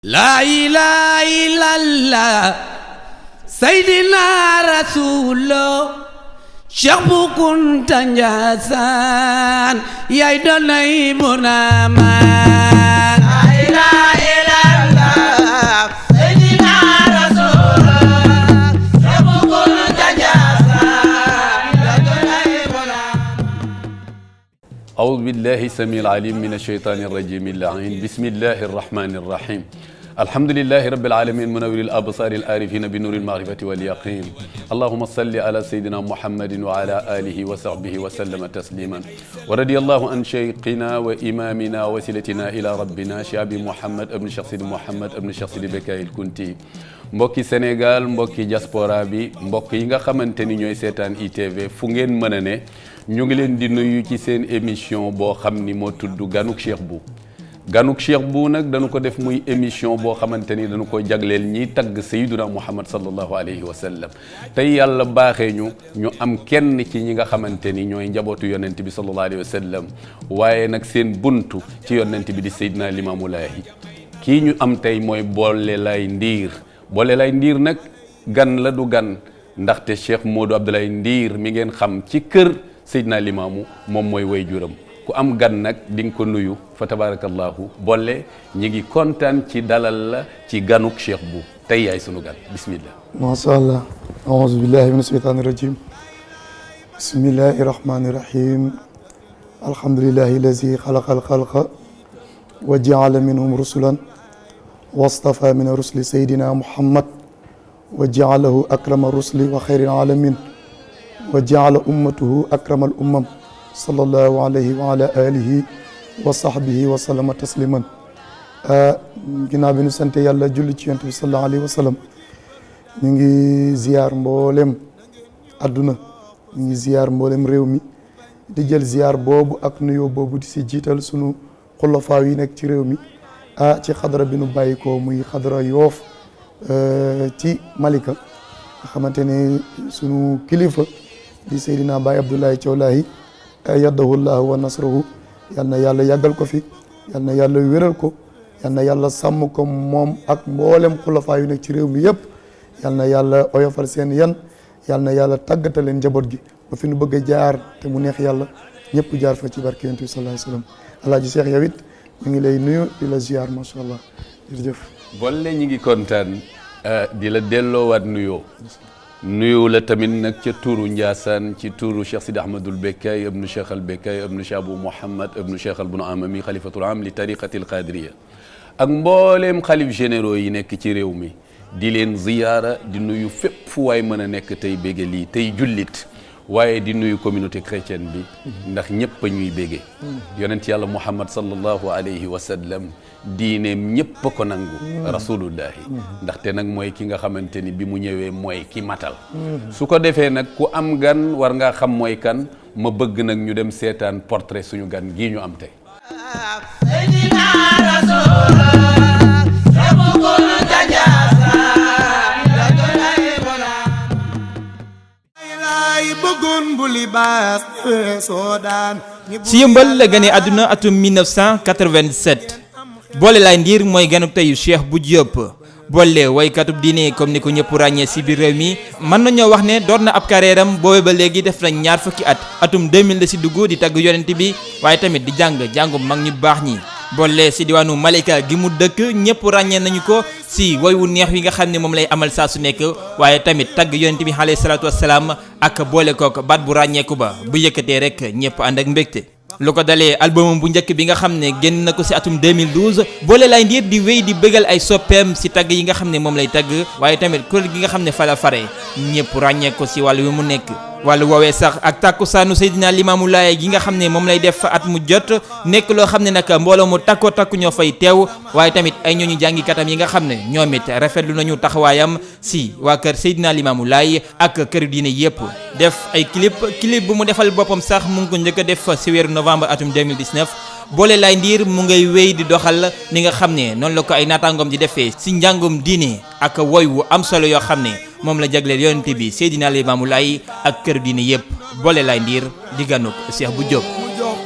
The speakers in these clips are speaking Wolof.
La ilaha illallah Seydina Rasulullah Cheikh Bu Kunta Njaasaan yaay doonay Munamaan. La ilaha illallah Seydina Rasulullah Cheikh Bu Kunta Njaasaan yaay doonay Munamaan. A'uuzu billahi samiil aliim mina shaytaani rajiim al-la'iin bismillahi rahmaani rahiim. alhamdulillahi rabbil alamin munawwiril absaril arifina bi nuril ma'rifati wal yaqin allahumma salli ala sayyidina muhammadin wa ala alihi wa sahbihi wa sallama tasliman wa radiyallahu an shaykhina wa imamina wa wasilatina ila rabbina shabi muhammad ibn Cheikh Sidi Muhammad ibn Cheikh Sidi Bekayil Kunti. mbokki Sénégal mbokki diaspora bi mbokk yi nga xamante ni ñooy seetaan ITV fu ngeen mën a ne ñu ngi leen di nuyu ci seen émission boo xam ni moo tudd ganuk Cheikh Bu. ganuk Cheikh Bu nag dañu ko def muy émission boo xamante ni dañu ko jagleel ñiy tagg Sayyiduna Muhammad sallallahu alayhi wa sallam tey yàlla baaxee ñu am kenn ci ñi nga xamante ni ñooy njabootu yonent bi sallallahu alayhi wa sallam waaye nag seen buntu ci yonent bi di Seydina Limaamu Laahi kii ñu am tey mooy Boole Laay Ndiir. Boole Laay Ndiir nag gan la du gan ndaxte Cheikh Modou Abdoulaye Ndiir mi ngeen xam ci kër Seydina Limaamu moom mooy way juram ku am gan nag di nga ko nuyu fa tabarakallahu Bolle ñi ngi kontaan ci dalal la ci ganuk Cheikh Bu tey yaay sunu gan bismillah. macha allah aouzu billahi min asheytaani rajim bismillahi rahmani rahim alhamdulillahi allazi xalaqa alxalqa wa jaala minhum rusulan wastafa min rusli sayidina muhammad wa jaalahu akrama rusli wa xayri alamin wa jaala ummatuhu akrama al ummam sallallahu alayhi wa ala alihi wa sahbihi wa sallama tasliman. ginnaaw bi ñu sant yàlla julli ci yonent bi sallallahu alayhi wa sallam ñu ngi ziyaar mboolem adduna ñu ngi ziyaar mboolem réew mi di jël ziyaar boobu ak nuyoo boobu di si jiital sunu xulafaa yi nekk ci réew mi ci xadara bi nu bàyyi ko muy xadara Yoof ci Malika nga xamante ne sunu kilifa di Seydina Baye Abdoulaye Thiaw Lahi yaddahu llahu wa nasrahu yal na yàlla yàggal ko fi yal na yàlla wéral ko yal na yàlla sàmm ko moom ak mboolem xulafaa yu nekk ci réew mi yëpp yal na yàlla oyofal seen yan yal na yàlla tàggatal leen njaboot gi ba fi nu bëgg a jaar te mu neex yàlla ñëpp jaar fa ci barke yonent bi sallallahu alayhi wa sallam. alaaji Cheikh yow it ñu ngi lay nuyu di la ziar macha allah jërëjëf. Bolle ñi ngi kontaan di la delloowaat nuyu la tamit nag ca tuuru Ndiassane ci tuuru Cheikh Sidi Ahmadul Bekay ibnu Cheikh al Bekay ibnu Cheikh Abou Mouhammad ibnu Cheikh al Bunu Amami xalifatul am li tariqatil qadiriya ak mbooleem xalif généraux yi nekk ci réew mi di leen ziyaara di nuyu fépp fu waay mën a nekk tey bége lii tey jullit waaye di nuyu communauté chrétienne bi ndax ñëpp a ñuy bége yonent yàlla Muhammad sallallahu alayhi wa sallam diineem ñëpp a ko nangu rasulullahi ndaxte nag mooy ki nga xamante ni bi mu ñëwee mooy ki matal su ko defee nag ku am gan war ngaa xam mooy kan ma bëgg nag ñu dem seetaan portrait suñu gan gii ñu am tey. si yëmbal la gane àdduna atum 1987 Boole Laay Ndiir mooy ganuk teyu Cheikh Bu Diop. Bolle waykatub diine comme ni ko ñëpp ràññee si biir réew mi mën nañoo wax ne door na ab carrière am boobee ba léegi def na ñaar fukki at atum 2000 la si dugg di tagg yonent bi waaye tamit di jàngu mag ñu baax ñi. Bolle si diwaanu Malika gi mu dëkk ñëpp ràññee nañu ko si woy wu neex wi nga xam ne moom lay amal saa su nekk waaye tamit tagg yonent bi alayhi salaatu wassalaam ak boole kook baat bu ràññeeku ba bu yëkkatee rek ñëpp ànd ak mbégte. lu ko dalee albumam bu njëkk bi nga xam ne génn na ko si atum 2012 Boole Laay Ndiir di wéy di bëggal ay soppeem si tagg yi nga xam ne moom lay tagg waaye tamit kuréel gi nga xam ne fa la fare ñëpp ràññee ko si wàllu wi mu nekk. wàllu woowee sax ak tàkkusaanu Seydina Limaamu Laay gi nga xam ne moom lay def at mu jot nekk loo xam ne nag mbooloo mu takko takku ñoo fay teew waaye tamit ay ñooñu jàngikatam yi nga xam ne ñoom it rafetlu nañu taxawaayam si waa kër Seydina Limaamu Laay ak kër diine yëpp def ay clip bu mu defal boppam sax mu ngi ko njëkk a def si weeru novembre atum 2019 Boole Laay Ndiir mu ngay wéy di doxal ni nga xam ne noonu la ko ay naataangoom di defee si njàngum diine ak woy wu am solo yoo xam ne moom la jagleel yonent bi Seydina Limaamu Laay ak kër diine yëpp Boole Laay Ndiir di ganuk Cheikh Bu Diop.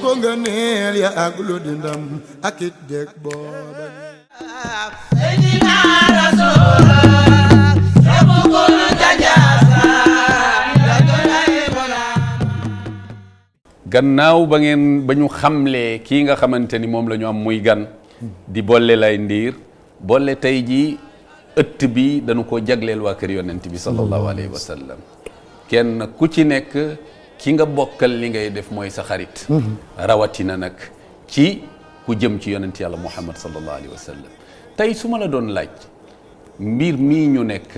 ko ngëneel ya ak lu di ndam ak it dég booba gannaaw ba ñu xamlee kii nga xamante ni moom la ñu am muy gan di Bolle Laye Ndir Bolle tey jii ëtt bi dañu ko jagleel waa kër yonent bi sallallahu alayhi wa sallam kenn ku ci nekk ki nga bokkal li ngay def mooy sa xarit rawatina nag ci ku jëm ci yonent yàlla Muhammad sallallahu alayhi wa sallam tey su ma la doon laaj mbir mii ñu nekk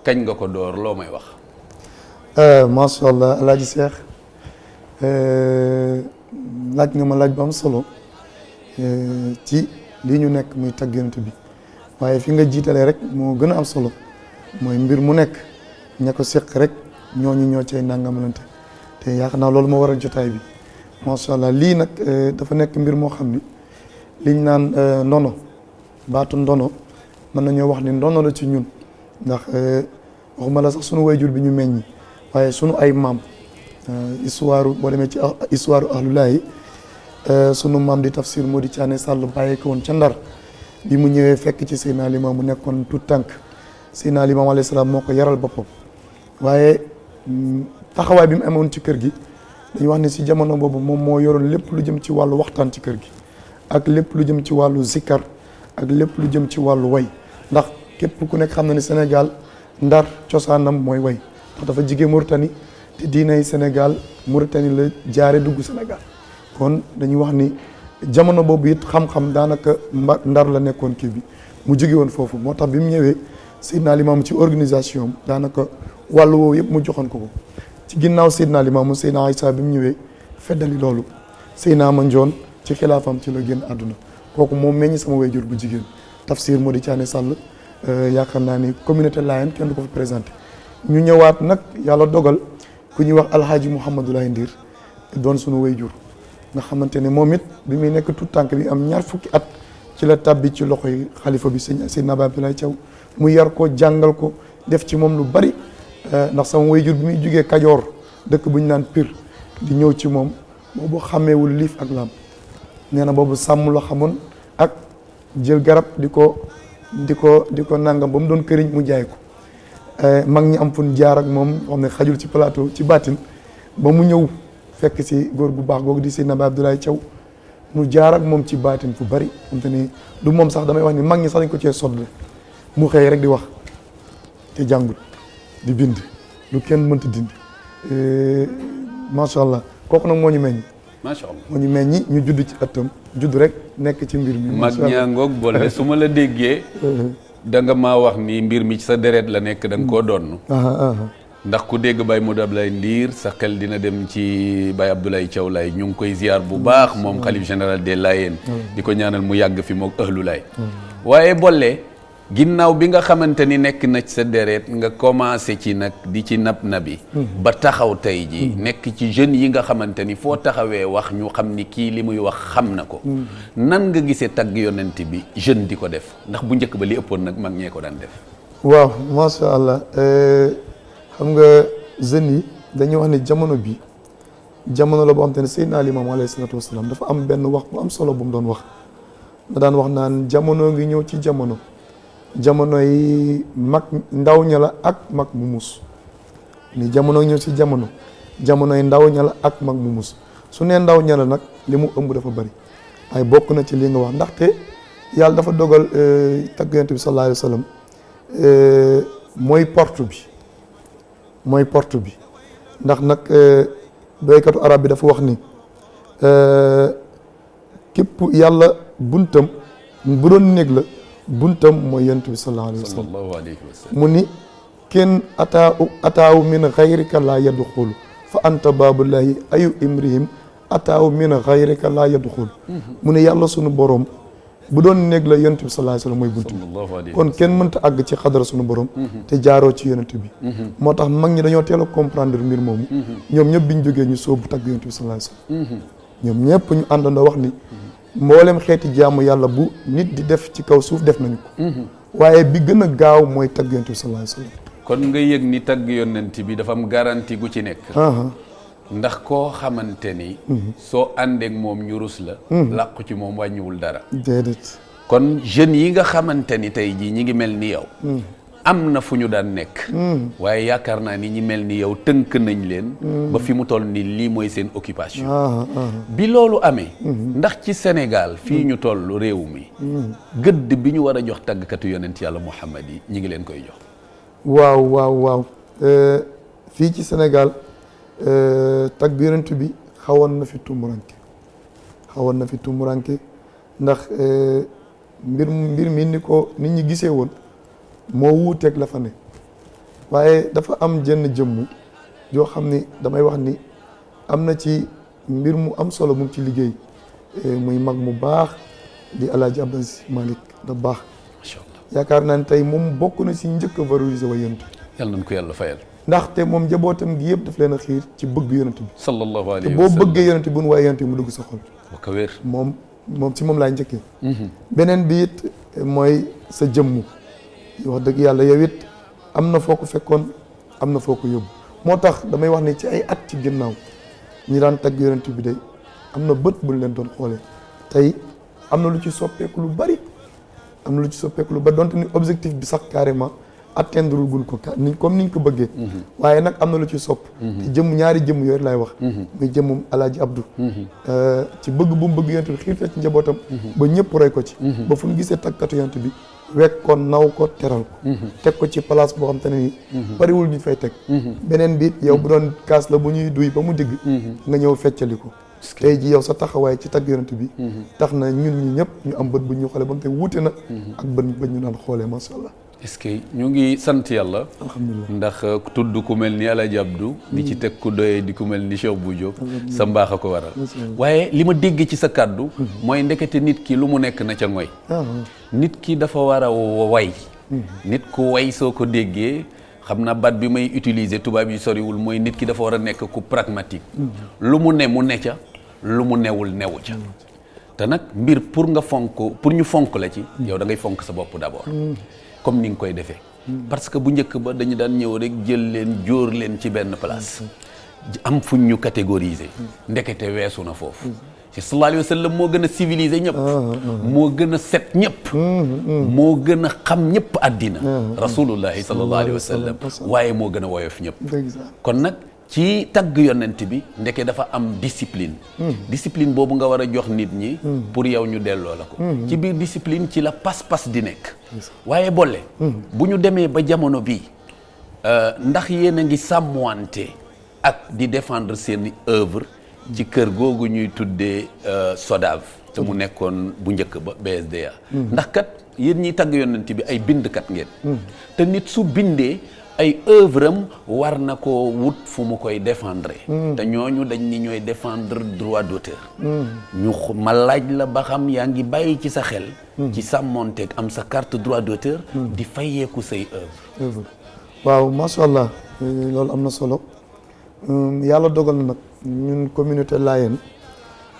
kañ nga ko door loo may wax macha allah alaaji Seex laaj nga ma laaj bu am solo ci lii ñu nekk muy tagg yonent bi waaye fi nga jiitalee rek moo gën a am solo mooy mbir mu nekk ña ko seq rek ñooñu ñoo cay nangamalante te yaakaar naa loolu moo waral jotaay bi macha allah lii nag dafa nekk mbir moo xam ni liñ naan ndono baatu ndono mën nañoo wax ni ndono la ci ñun ndax waxuma la sax sunu wayjur bi ñu meññi waaye sunu ay maam histoire boo demee ci histoire ahlulaahi sunu maam di tafsir moo di Caane Sàll bàyyee ko woon ca Ndar bi mu ñëwee fekk ci Seydina Limaam mu nekkoon tout tànk Seydina Limaam alayhi salaam moo ko yaral boppam waaye taxawaay bi mu amoon ci kër gi dañu wax ne si jamono boobu moom moo yoroon lépp lu jëm ci wàllu waxtaan ci kër gi ak lépp lu jëm ci wàllu zikkar ak lépp lu jëm ci wàllu way ndax képp ku nekk xam na ne Sénégal Ndar cosaanam mooy way ndax dafa jige Mauritanie te diinay Sénégal Mauritanie la jaare dugg Sénégal kon dañuy wax ni jamono boobu it xam-xam daanaka Ndar la nekkoon kii bi mu jóge woon foofu moo tax bi mu ñëwee Seydina Limaamu ci organisation daanaka wàllu woowu yëpp mu joxoon ko ci ginnaaw Seydina Limaamu Seydina Issa bi mu ñëwee feddali loolu Seydina Mandione ci xilaafam ci la génn àdduna kooku moom meññ sama wayjur bu jigéen tafsir moo di Caane Sàll yaakaar naa ni communauté Layène kenn du ko fi présenté ñu ñëwaat nag yàlla dogal ku ñuy wax alhaaji Mouhamadou Laye Ndir doon sunu wayjur nga xamante ne moom it bi muy nekk tout tànk bi am ñaar fukki at ci la tàbbi ci loxoy xalifa bi Seydina Abdoulaye Thiaw mu yar ko jàngal ko def ci moom lu bari ndax sama wayjur bi muy jugee Kajoor dëkk bu ñu naan Pire di ñëw ci moom boobu xàmmeewul liif ak lam nee na boobu sàmm la xamoon ak jël garab di ko nangam ba mu doon këriñ mu jaay ko mag ñi am fun jaar ak moom xam ne xajul ci plateau ci baatin ba mu ñëw fekk si góor gu baax googu di Seydina Abdoulaye Thiaw mu jaar ak moom ci baatin fu bari xam te ni du moom sax damay wax ni mag ñi sax dañ ko cee soddle mu xëy rek di wax te jàngut di bind lu kenn mënta dindi macha allah kooku nag moo ñu meññ macha allah moo ñu meññi ñu judd ci ëttam judd rek nekk ci mbir mi mag ñaa ngoog Bolle su ma la déggee da nga maa wax ni mbir mi ci sa deret la nekk da nga koo donn ndax ku dégg Baye Modou Abdoulaye Ndir sa xel dina dem ci Baye Abdoulaye Thiaw Laye ñu ngi koy ziar bu baax moom xalif général des Layènes di ko ñaanal mu yàgg fi mook ahlu Laye waaye Bolle ginnaaw bi nga xamante ni nekk na ci sa deret nga commencé ci nag di ci nabi ba taxaw tey ji nekk ci jeunes yi nga xamante ni foo taxawee wax ñu xam ni kii li muy wax xam na ko nan nga gisee tagg yonent bi jeune di ko def ndax bu njëkk ba li ëppoon nag mag ñee ko daan def waaw macha allah xam nga jeunes yi dañuy wax ne jamono bi jamono la boo xam te ne Seydina Limaamu alayhi salaatu wasalaam dafa am benn wax bu am solo bu mu doon wax da daan wax naan jamono ngi ñëw ci jamono yi mag ndaw ña la ak mag mu mus ni jamono ñëw ci jamono yi ndaw ña la ak mag mu mus su nee ndaw ña la nag li mu ëmb dafa bari waaye bokk na ci li nga wax ndaxte yàlla dafa dogal tagg Yonent bi sallallahu alayhi wa sallam mooy porte bi ndax nag béykatu arab bi dafa wax ni képp yàlla buntam bu doon néeg la buntam mooy Yonent bi sallallahu alayhi wa sallam mu ni kenn ataawu min xayrika laa yadxulu fa anta baabullahi ayu imrihim ataawu min xayrika laa yadxulu mu ne yàlla sunu borom bu doon néeg la Yonent bi sallallahu alayhi wa sallam mooy bunt bi kon kenn mënta àgg ci xadara sunu borom te jaaroo ci Yonent bi moo tax mag ñi dañoo teel a comprendre mbir moomu ñoom ñëpp biñ jógee ñu sóobu tagg Yonent bi sallallahu alayhi wa sallam ñoom ñëpp ñu àndandoo wax ni mboolem xeeti jaamu yàlla bu nit di def ci kaw suuf def nañu ko waaye bi gën a gaaw mooy tagg Yonent bi sallallahu alayhi wa sallam kon nga yëg ni tagg Yonent bi dafa am garantie gu ci nekk ndax koo xamante ni soo àndeek moom ñu rus la làqu ci moom wàññiwul dara déedéet kon jeunes yi nga xamante ni tey jii ñi ngi mel ni yow am na fu ñu daan nekk waaye yaakaar naa ni ñi mel ni yow tënk nañ leen ba fi mu toll ni lii mooy seen occupation bi loolu amee ndax ci Sénégal fii ñu toll réew mi gëdd bi ñu war a jox tàggkatu yonent yàlla Muhammad yi ñi ngi leen koy jox waaw fii ci Sénégal tagg yonent bi xawoon na fi tumuranke ndax mbir mi ni ko nit ñi gisee woon moo wuuteeg la fa ne waaye dafa am jenn jëmm joo xam ni damay wax ni am na ci mbir mu am solo mu ngi ci liggéey muy mag mu baax di Alaaji Abdou Aziz Malick da baax macha allah yaakaar naa ne tey moom bokk na si njëkk a valoriser way yonent yàlla nañ ko yàlla fayal ndaxte moom njabootam gi yëpp daf leen a xiir ci bëgg yonent bi sallallahu alayhi te wa boo sallam bëggee yonent bi bu nu waaye yonent bi mu dugg sa xol ba ko wér moom ci moom laay njëkkee beneen bi it mooy sa jëmm wax dëgg yàlla yow it am na foo ko fekkoon am na foo ko yóbbu moo tax damay wax ni ci ay at ci ginnaaw ñi daan tagg yonent bi day am na bët buñ leen doon xoolee tey am na lu ci soppeeku lu bari donte ni objectif bi sax carrément atteindre gun ko comme niñ ko bëggee waaye nag am na lu ci sopp te ñaari jëmm yooyu laay wax muy jëmmum Alaaji Abdou ci bëgg bu mu bëgg yonent bi xiirtal ci njabootam ba ñëpp roy ko ci ba fu ñu gisee tàggkatu yonent bi wekk ko naw ko teral ko teg ko ci place boo xam te ne ni bariwul ñu fay teg beneen bi yow bu doon kaas la bu ñuy duy ba mu digg nga ñëw feccali ko tey ji yow sa taxawaay ci tagg yonent bi tax na ñun ñi ñëpp ñu am bët bu ñu xoolee ba mu te wuute na ak bët ñu daan xoolee masha Allah est-ce que ñu ngi sant yàlla alhamdulilah ndax tudd ku mel ni Alaaji Abdou di ci teg ku doyee di ku mel ni Cheikh Bou Diop sa mbaax a ko waral waaye li ma dégg ci sa kàddu mooy ndekete nit ki lu mu nekk na ca ngoy nit ki dafa war a way nit ku way soo ko déggee xam naa baat bi may utiliser tubaab yi soriwul mooy nit ki dafa war a nekk ku pragmatique lu mu ne ca lu mu newul newu ca te nag mbir pour ñu fonk la ci yow da ngay fonk sa bopp d'abord comme ni nga koy defee parce que bu njëkk ba dañu daan ñëw rek jël leen jóor leen ci benn place am fuñ ñu catégoriser ndekete weesu na foofu ci sallallahu alayhi wa sallam moo gën a civilisé ñëpp moo gën a set ñëpp moo gën a xam ñëpp àddina rasulullahi sallallahu alayhi wa sallam waaye moo gën a woyof ñëpp kon nag ci tagg yonent bi ndeke dafa am discipline discipline boobu nga war a jox nit ñi pour yow ñu delloo la ko ci biir discipline ci la pas-pas di nekk waaye boole bu ñu demee ba jamono bii ndax yéen a ngi sàmmwante ak di défendre seeni œuvre ci kër googu ñuy tuddee SODAV te mu nekkoon bu njëkk ba BSDA ndax kat yéen ñiy tagg yonent bi ay bindkat ngeen te nit su bindee ay œuvre am war na ko wut fu mu koy défendre te ñooñu dañ ni ñooy défendre droit d'auteur ma laaj la ba xam yaa ngi bàyyi ci sa xel ci sàmmonteeg am sa carte droit d'auteur di fayeeku say œuvre waaw macha allah loolu am na solo yàlla dogal na nag ñun communauté Layène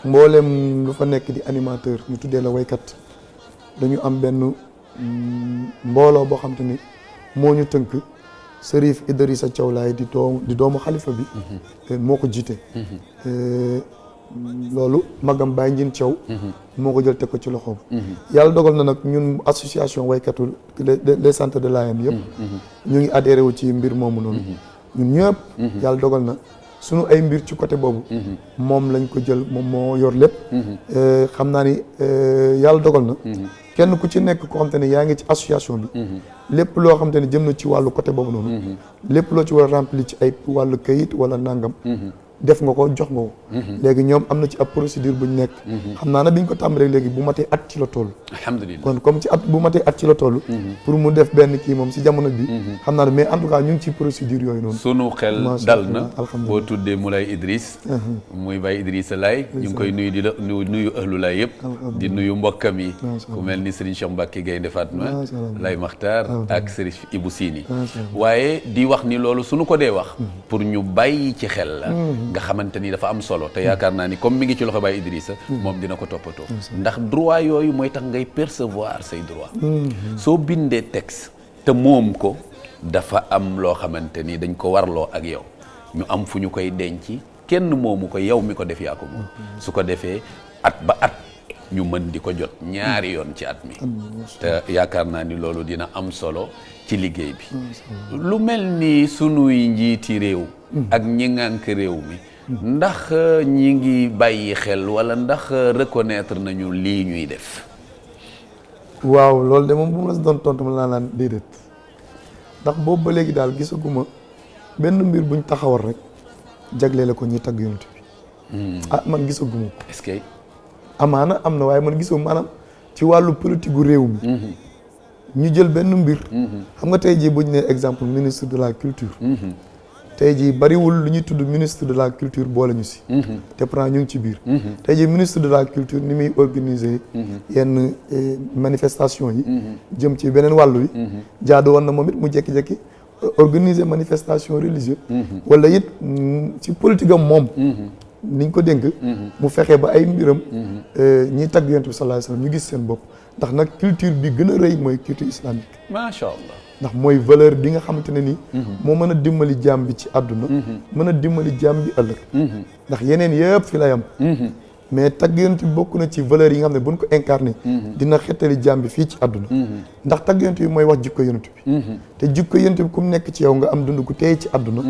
mboolem lu fa nekk di animateur ñu tuddee la waykat dañu am benn mbooloo boo xam te ni moo ñu tënk Serif Idrissa Thiaw Laye di doomu xalifa bi moo ko jiite loolu magam Baye Njin Thiaw moo ko jël teg ko ci loxoom yàlla dogal na nag ñun association waykatu les centres de Layène yëpp ñu ngi adhéré wu ci mbir moomu noonu ñun ñëpp yàlla dogal na sunu ay mbir ci côté boobu moom lañ ko jël moom moo yor lépp xam naa ni yàlla dogal na kenn ku ci nekk koo xam te ne yaa ngi ci association bi lépp loo xam te ne jëm na ci wàllu côté boobu noonu lépp loo ci war a remplir ci ay wàllu kayit wala nangam def nga ko jox nga ko léegi ñoom am na ci ab procédure bu ñu nekk xam naa na bi ñu ko tàmbalee léegi bu matee at ci la toll alhamdulilah kon comme ci at bu matee at ci la toll pour mu def benn kii moom si jamono bi xam naa ne mais en tout cas ñu ngi ci procédure yooyu noonu sunu xel dal na boo tuddee Moulay Idriss muy Baye Idrissa Laye ñu ngi koy nuyu di la nuyu ahlu Laye yëpp di nuyu mbokkam yi ku mel ni Serigne Cheikh Mbacke Gaynde Fatma Laye Makhtar ak Serigne Ibou Sini waaye di wax ni loolu sunu ko dee wax pour ñu bàyyi ci xel la nga xamante ni dafa am solo te yaakaar naa ni comme mi ngi ci loxo Baye Idrissa moom dina ko toppatoo ndax droit yooyu mooy tax ngay percevoir say droit soo bindee texte te moom ko dafa am loo xamante ni dañ ko warloo ak yow ñu am fu ñu koy denc kenn moomu ko yow mi ko def yaa ko moom su ko defee at ba at ñu mën di ko jot ñaari yoon ci at mi te yaakaar naa ni loolu dina am solo ci liggéey bi lu mel ni sunuy njiiti réew ak ñi ngànk réew mi ndax ñi ngi bàyyi xel wala ndax reconnaître nañu lii ñuy def waaw loolu de moom bu ma la si doon tontu ma laa naan déedéet ndax boobu ba léegi daal gisaguma benn mbir buñ taxawal rek jagleel la ko ñi tagg yonent bi man gisaguma ko est-ce que amaana am na waaye man gisuma maanaam ci wàllu politique gu réew mi ñu jël benn mbir xam nga tey jii bu ñu nee exemple ministre de la culture tey jii bariwul lu ñuy tudd ministre de la culture boole ñu si te pourtant ñu ngi ci biir tey jii ministre de la culture ni muy organiser yenn manifestation yi jëm ci beneen wàllu yi jaadu woon na moom it mu jekki-jekki organiser manifestation religieuse wala it ci politique am moom niñ ko dénk mu fexe ba ay mbiram ñiy tagg yonent bi sallallahu alayhi wasallam ñu gis seen bopp ndax nag culture bi gën a rëy mooy culture islamique macha allah ndax mooy valeur bi nga xamante ne nii moo mën a dimbali jaam bi ci àdduna mën a dimbali jaam bi ëllëg ndax yeneen yëpp fi lay am mais tagg yonent bi bokk na ci valeur yi nga xam ne buñ ko incarné dina xettali jaam bi fii ci àdduna ndax tagg yonent bi mooy wax jikko yonent bi te jikko yonent bi ku mu nekk ci yow nga am dund gu teey ci àdduna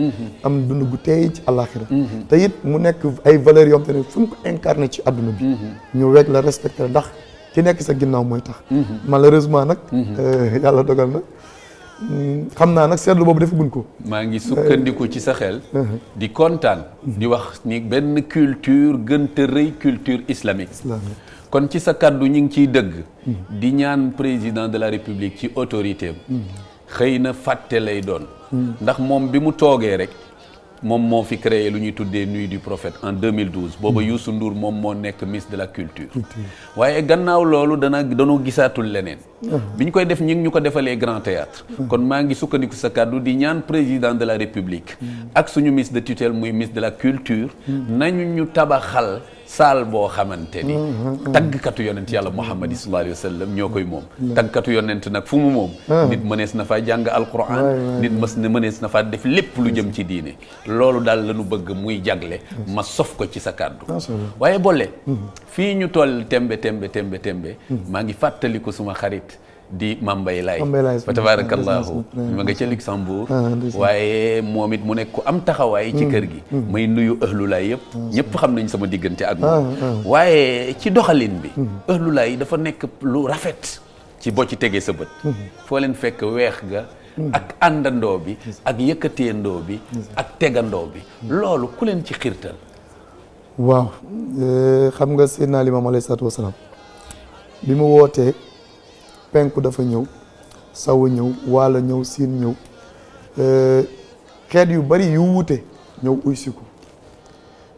am dund gu teey ci àllaaxira te it mu nekk ay valeurs yoo xam te ne fu ñu ko incarné ci àdduna bi ñu weg la respecté la ndax ki nekk sa ginnaaw mooy tax malheureusement nag yàlla dogal na xam naa nag seetlu boobu defaguñ ko maa ngi sukkandiku ci sa xel di kontaan di wax ni benn culture gënta rëy culture islamique kon ci sa kàddu ñu ngi ciy dëgg di ñaan président de la république ci autorité am xëy na fàtte lay doon ndax moom bi mu toogee rek moom moo fi créé lu ñuy tuddee nuit du prophète en 2012 booba Youssou Ndour moom moo nekk ministre de la culture waaye gannaaw loolu danoo gisaatul leneen bi ñu koy def ñi ngi ñu ko defalee grand théâtre kon maa ngi sukkandiku sa kàddu di ñaan président de la république ak suñu ministre de tutelle muy ministre de la culture nañu ñu tabaxal saal boo xamante ni taggkatu yonent yàlla Muhammad sallallahu alayhi wa sallam ñoo koy moom taggkatu yonent nag fu mu moom nit mënees na faa jàng alquran nit mënees na faa def lépp lu jëm ci diine loolu daal la ñu bëgg muy jagle ma sof ko ci sa kàddu waaye boole fii ñu toll tembe maa ngi fàttali ko suma xarit di Mambay Laay fa tabarakallahu ma nga ca Luxembourg waaye moom it mu nekk ku am taxawaay ci kër gi may nuyu ëhlu laay yëpp ñëpp xam nañ sama diggante ak moom waaye ci doxalin bi ëhlu laay dafa nekk lu rafet ci boo ci tegee sa bët foo leen fekk weex ga ak àndandoo bi ak yëkkateendoo bi ak tegandoo bi loolu ku leen ci xiirtal waaw xam nga Seydina Limaamu alayhi salaatu wasalaam bi mu wootee penku dafa ñëw sawu ñëw waala ñëw siin ñëw xeet yu bari yu wuute ñëw uy si ko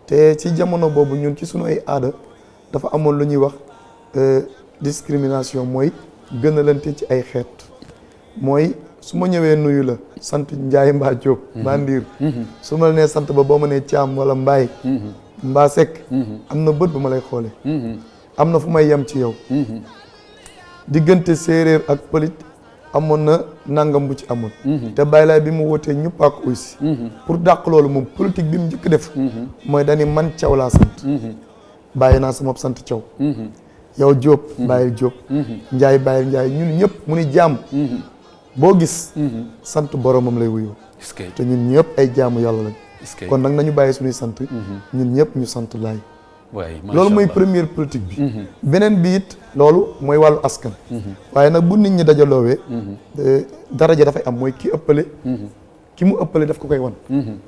te ci jamono boobu ñun ci sunu ay aada dafa amoon lu ñuy wax discrimination mooy gënalante ci ay xeet mooy su ma ñëwee nuyu la sant Njaay mbaa Jóob mbaa Ndiir su ma la nee sant ba boo ma nee Caam wala Mbaay mbaa Sekk am na bët bu ma lay xoole am na fu may yem ci yow diggante séeréer ak pëlit amoon na nangam bu ci amoon te Baay Laay bi mu wootee ñëpp ak aussi pour dàq loolu moom politique bi mu njëkk def mooy dañi man Caw laa sant bàyyi naa sama sant Caw yow Jóob bàyyil Jóob Njaay bàyyil Njaay ñun ñëpp mu ni jaam boo gis sant boromam lay wuyoo te ñun ñëpp ay jaamu yàlla lañ kon nag nañu bàyyi suñuy sant ñun ñëpp ñu sant Laay loolu mooy première politique bi beneen bi it loolu mooy wàllu askan waaye nag bu nit ñi dajaloowee daraja dafay am mooy ki ëppale ki mu ëppale daf ko koy wan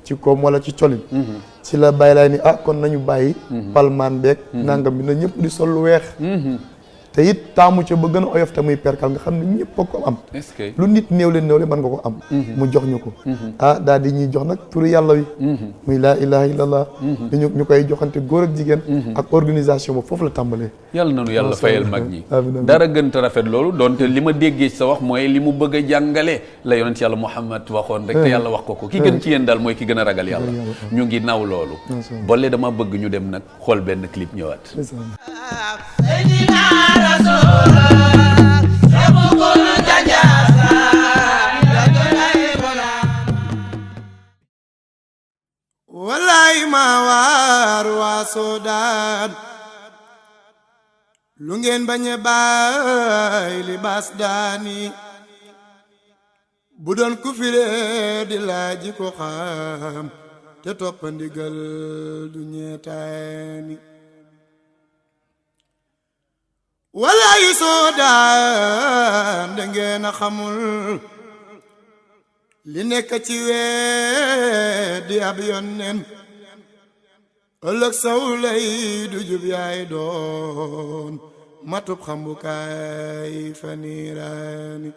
ci koom wala ci colin ci la Baay Laay ni kon nañu bàyyi palmaan beeg nangam bi na ñëpp di sol lu weex te it taamu ca ba gën a oyof te muy perkal nga xam ne ñëpp a ko am lu nit néew leen mën nga ko am mu jox ñu ko daal di ñuy jox nag turu yàlla wi muy laa ilaha illallah ñu koy joxante góor ak jigéen ak organisation ba foofu la tàmbalee yàlla nanu yàlla fayal mag ñi dara gën a rafet loolu donte li ma déggee sa wax mooy li mu bëgg a jàngale la yonent yàlla Muhammad waxoon rek te yàlla wax ko ki gën ci yéen daal mooy ki gën a ragal yàlla ñu ngi naw loolu boole dama bëgg ñu dem nag xool benn clip ñëwaat wallaay ma waar waa Soodaan lu ngeen bañ a baay li baas daani bu doon ku firee di laaji ko xam te toppa ndigal du ñeetaani wala yu soodaan da ngeen a xamul li nekk ci wee di ab yonnen ëllëg saw lay du jub yaay doon matub xambukaay faniiraani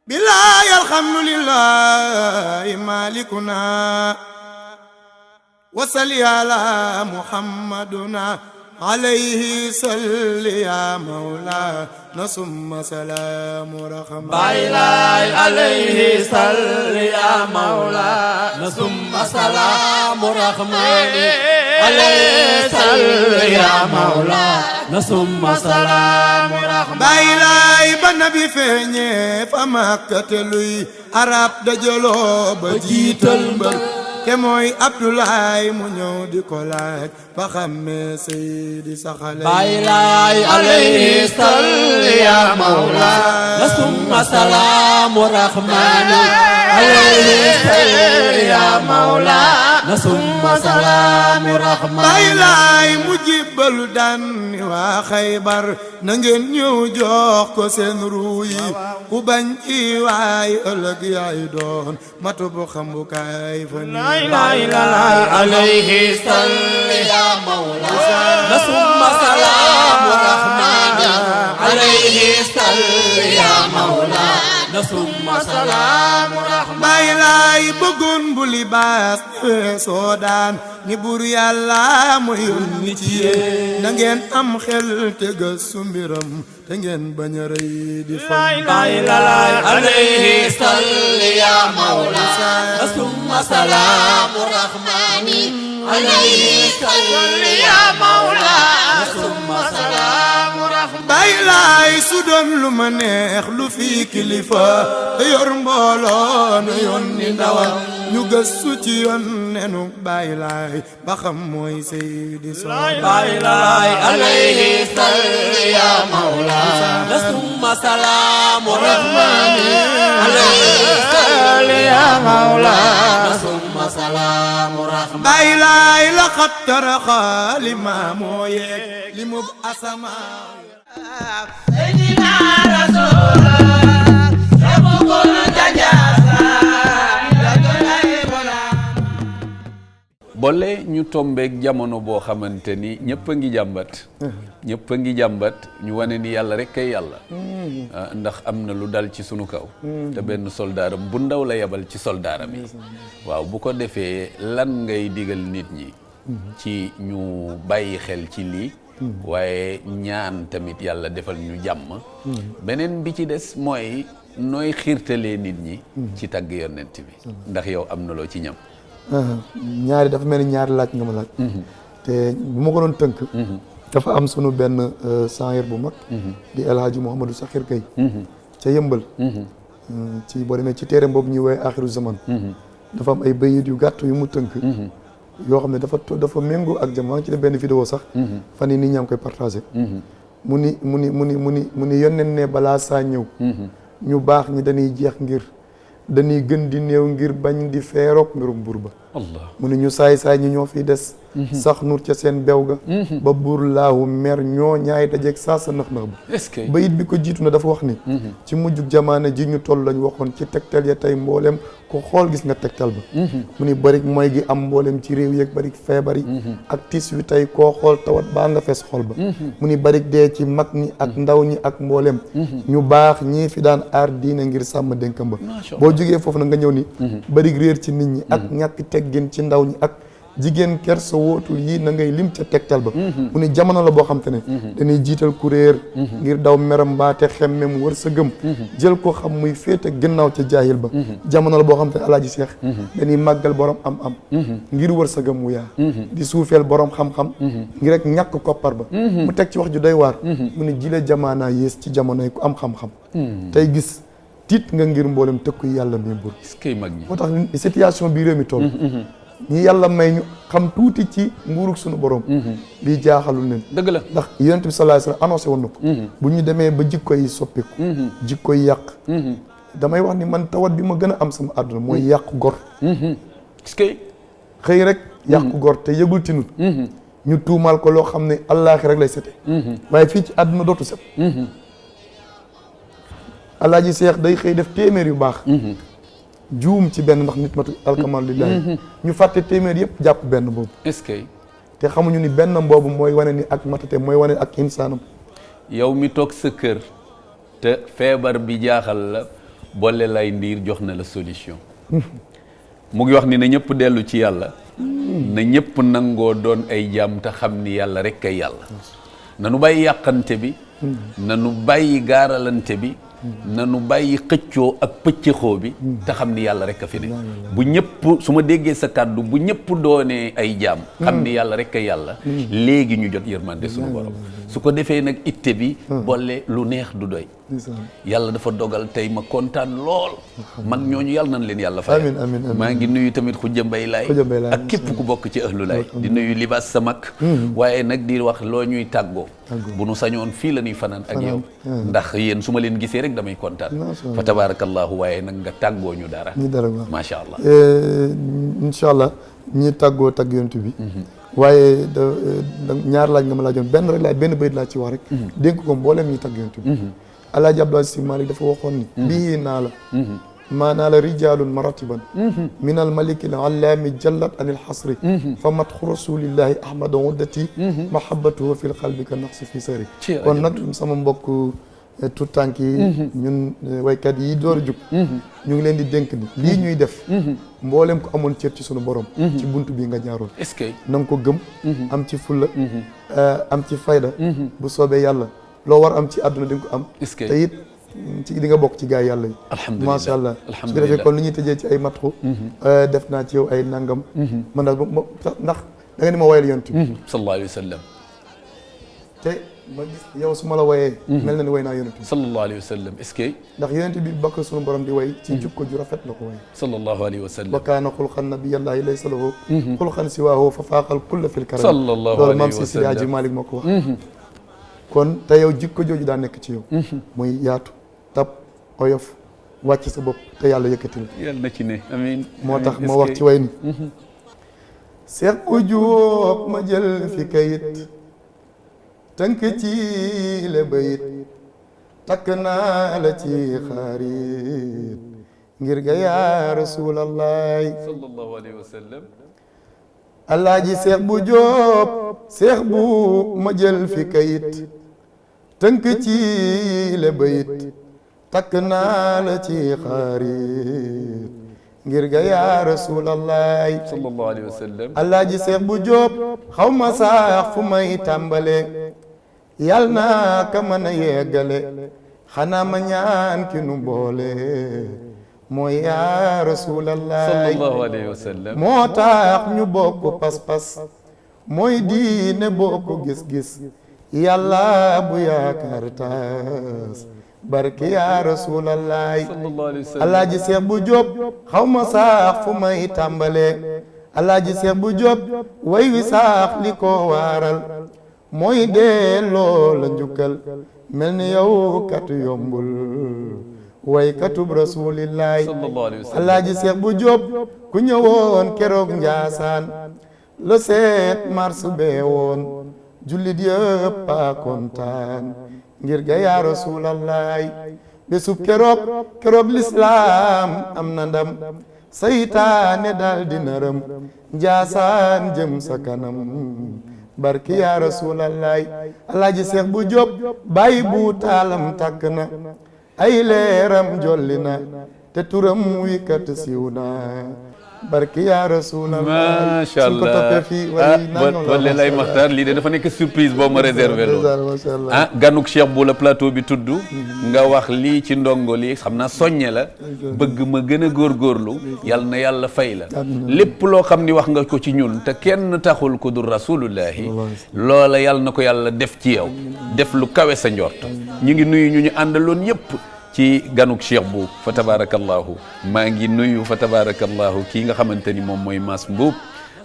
bilaay alhamdulillahi malikuna wasali ala muhammaduna alayhi salli ya mawlana summa salaamu rahma baylay alayhi salli ya mawlana summa salaamu rahmani alayhi salli ya mawlana summa salaamu rahmani baylay ba nabi feeñe fa Makkate luy arab dajaloo ba jiital mbër te mooy Abdoulaye mu ñëw di ko laaj ba xammee Seydi Saxale baylay alayhi salli ya mawlana summa salaamu rahmani alayhi salli ya mawlana summa salaamu rahmani baylay mu jibbalu daan ni waa Xaybar na ngeen ñëw jox ko seen ruu yi ku bañ ci waay ëllëg yaay doon matu bu xambukaay fa عليه صل يا مولانا ثم سلام الرحمن عليه صل يا مولانا ثم سلام الرحمن baylay bëggoon bu libaas soo daan ni buur yàlla mu yónni ci yéen na ngeen am xel te gëstu mbiram te ngeen bañ a rëy di fan baylay عليه صل يا مولانا ثم سلام الرحمن عليه صل يا مولانا ثم سلام الرحمن baylay su doon lu ma neex lu fi kilifa te yor mbooloo nu yónni ndawal ñu gëstu ci yoon nenu baylay ba xam mooy Seydi Soxna baylay عليه صل يا مولانا ثم سلام الرحمن عليه صل يا مولانا ثم سلام الرحمن baylay la xattaraxa li maamoo yeeg li mub asama سيدنا رسول ربكم تجاسا boole ñu tombeek jamono boo xamante ni ñëpp a ngi jàmbat ñëpp a ngi jàmbat ñu wane ni yàlla rek kay yàlla ndax am na lu dal ci sunu kaw te benn soldaaram bu ndaw la yebal ci soldaaram yi waaw bu ko defee lan ngay digal nit ñi ci ñu bàyyi xel ci lii waaye ñaan tamit yàlla defal ñu jàmm beneen bi ci des mooy nooy xiirtalee nit ñi ci tagg yonent bi ndax yow am na loo ci ñam ñaari dafa mel ni ñaari laaj nga ma laaj te bu ma ko doon tënk dafa am sunu benn sangir bu mag di El Hadji Mouhamadou Sakhir Gueye ca Yëmbal ci boo demee ci téereem boobu ñuy woowee axiru zaman dafa am ay bayit yu gàtt yu mu tënk yoo xam ne dafa méngoo ak jamono ci def benn vidéo sax fan yi nit ñaa ngi koy partagé mu ni yónneen ne balaa saa ñëw ñu baax ñi dañuy jeex ngir dañuy gën di néew ngir bañ di feeroog mbirum buur ba Allah mu ne ñu saay-saay ñi ñoo fiy des sax nur ca seen bew ga ba buur laahu mer ñoo ñaay dajeeg saa sa nax-nax ba est-ce que bayit bi ko jiitu na dafa wax ni ci mujjug jamaana ji ñu toll lañ waxoon ci tegtal ya tey mboolem ko xool gis nga tegtal ba mu ni barik mooy gi am mboolem ci réew yeeg barik feebar yi ak tis wi tey koo xool tawat baa nga fees xol ba mu ni barik dee ci mag ñi ak ndaw ñi ak mboolem ñu baax ñii fi daan aar diine ngir sàmm dénkam ba boo jógee foofu na nga ñëw ni barik réer ci nit ñi ak ñàkk teggin ci ndaw ñi ak jigéen kersa wootul yii na ngay lim ca tegtal ba mu ni jamono la boo xam te ne dañuy jiital ku réer ngir daw meram mbaate xemmem wër sa gëm jël ko xam muy féete gannaaw ca jaahil ba jamono la boo xam te ne alaaji seex dañuy màggal borom am ngir wër sa gëm wu yaa di suufeel borom xam-xam ngir rek ñàkk koppar ba mu teg ci wax ju doy waar mu ni jile jamaanaa yées ci jamonoy ku am xam-xam tey gis tiit nga ngir mboolem tëkku yàlla mi buur est-ce que mag ñi moo tax situation bi réew mi toll ñi yàlla may ñu xam tuuti ci nguurug suñu borom lii jaaxalul leen dëgg la ndax yonent bi sallallahu alayhi wasallam annoncé woon na ko bu ñu demee ba jikko yi soppiku jikko yi yàq damay wax ni man tawat bi ma gën a am sama àdduna mooy yàqu gor est-ce que xëy rek yàqu gor te yëgul tinut ñu tuumaal ko loo xam ne allaaxi rek lay sete waaye fii ci àdduna dootu set alaaji seex day xëy def téeméer yu baax juum ci benn ndax nit matu alkamal lillahi ñu fàtte téeméer yëpp jàpp benn boobu est-ce que te xamuñu ni benn boobu mooy wane ni ak matate mooy wane ak insaanam yow mi toog sa kër te feebar bi jaaxal la Bolle Laye Ndir jox na la solution mu ngi wax ni na ñëpp dellu ci yàlla na ñëpp nangoo doon ay jaam te xam ni yàlla rek ay yàlla nanu bàyyi yàqante bi nanu bàyyi gaaralante bi nanu bàyyi xëccoo ak pëccëxoo bi te xam ni yàlla rek a fi ne bu ñëpp su ma déggee sa kàddu bu ñëpp doonee ay jaam xam ni yàlla rek a yàlla léegi ñu jot yërmande suñu borom su ko defee nag itte bi Bolle lu neex du doy yàlla dafa dogal tey ma kontaan lool mag ñooñu yàlla nañ leen yàlla fay maa ngi nuyu tamit Khoudia Mbaye Laye ak képp ku bokk ci Ahlu Laye di nuyu libaas sa mag waaye nag di wax loo ñuy tàggoo bu nu sañoon fii la ñuy fanaan ak yow ndax yéen su ma leen gisee rek damay kontaan fa tabarakallahu waaye nag nga tàggoo ñu dara macha allah incha allah ñi tàggoo tàgg yonent bi waaye ñaar laaj nga ma laajoon benn rek laaj benn bayit laa ci wax rek dénk ko mboolem ñi tàgg yonent bi alaaji Abdou Aziz Sy Malick dafa waxoon ni bii naa la maanaa la rijalun maratiban min al maliki al allaami jallat an il xasri fa matxu rasulillahi ahmada waddati mahabatuhu fi l qalbi ka naqsi fi sari kon nag sama mbokk tout tànk yi ñun waykat yi door a jug ñu ngi leen di dénk ni lii ñuy def mboolem ko amoon cër ci sunu borom ci buntu bii nga jaaroon est-ce que na nga ko gëm am ci fulla am ci fayda bu soobee yàlla loo war am ci àdduna di nga ko am te it ci di nga bokk ci gaay yàlla yi alhamdulilah macha allah su ko defee kon li ñuy tëjee ci ay matxu def naa ci yow ay nangam man daal ndax da nga ni ma woyal yonent bi sallallahu alayhi wa sallam te ma gis yow su ma la woyee mel na ni woy naa yonent bi sallallahu alayhi wa sallam est-ce que ndax yonent bi bakk suñu borom di woy ci jukko ju rafet la ko woy sallallahu alayhi wa sallam wa kaana xulqan nabiyallaahi laysa lahu xulqan siwaahu fa faaqal kulla fil karam sallallahu loolu alayhi maam wa si sallam Sidi Hadji Malick moo ko wax kon te yow jikko jooju daa nekk ci yow muy yaatu tab oyof wàcc sa bopp te yàlla yëkkati la yàlla na ci ne amiin moo tax ma wax ci way ni Seex bu Jóob ma jël fi kayit tënk ci le bayit takk naa la ci xarit ngir ga yaa Rasuulallahi sallallahu alayhi wa sallam Alaaji Seex bu Jóob Seex bu ma jël fi kayit tënk ci le bayit takk naa la ci xarit ngir ga yaa Rasuulallahi sallallahu alayhi wa sallam Alaaji Seex bu Jóob xaw ma saax fu may tàmbale yal naa ka mën a yeggale xanaa ma ñaan ki nu boole mooy yaa Rasuulallahi sallallahu alayhi wa sallam moo tax ñu bokk pas-pas mooy diine bokk gis-gis yàlla bu yaakaar taas barki yaa Rasuulallahi sallallahu alayhi wa sallam Alaaji Seex bu Jóob xaw ma saax fu may tàmbale Alaaji Seex bu Jóob way wi saax li ko waaral mooy dee loola njukkal mel ni yow kat yombul way katub Rasuulillahi sallallahu alayhi wa sallam Alaaji Seex bu Jóob ku ñëwoon keroog Njaasaan le 7 mars bee woon jullit yëpp a kontaan ngir ga yaa Rasuulallahi bésub keroog lislaam am na ndam saytaane daal di nërëm Njaasaan jëm sa kanam barki yaa Rasuulallahi Alaaji Seex bu Jóob bàyyi bu taalam tàkk na ay leeram jolli na te turam wi kat siiw na barki yaa Rasuulallahi macha suñ ko toppee fii Bolle Laye Makhtar lii de dafa nekk surprise boo ma réservé loolu ah ganuk Cheikh bu la plateau bi tudd nga wax lii ci ndongo lii xam naa soññe la bëgg ma gën a góorgóorlu yal na yàlla fay la lépp loo xam ni wax nga ko ci ñun te kenn taxul ko du rasulullahi loola yal na ko yàlla def ci yow def lu kawe sa njort ñu ngi nuyu ñu àndaloon yëpp ci ganuk Cheikh bu fa tabarakallahu maa ngi nuyu fa tabarakallahu kii nga xamante ni moom mooy Mass Mboup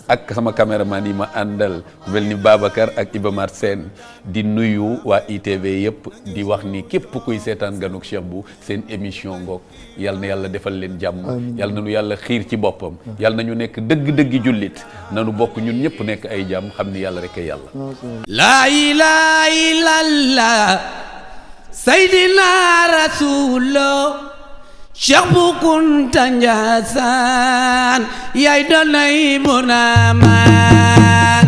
ak sama caméraman yi ma àndal mel ni Babacar ak Iba Mar Sène di nuyu waa ITV yëpp di wax ni képp kuy seetaan ganuk Cheikh bu seen émission ngoog yal na yàlla defal leen jàmm yal na nu yàlla xiir ci boppam yal na ñu nekk dëgg-dëggi jullit nanu bokk ñun ñëpp nekk ay jàmm xam ni yàlla rek ay yàlla la ilaha illallah sayyidina rasulullah Cheikh Bu Kunta Njaasaan yaay doonay bu na ma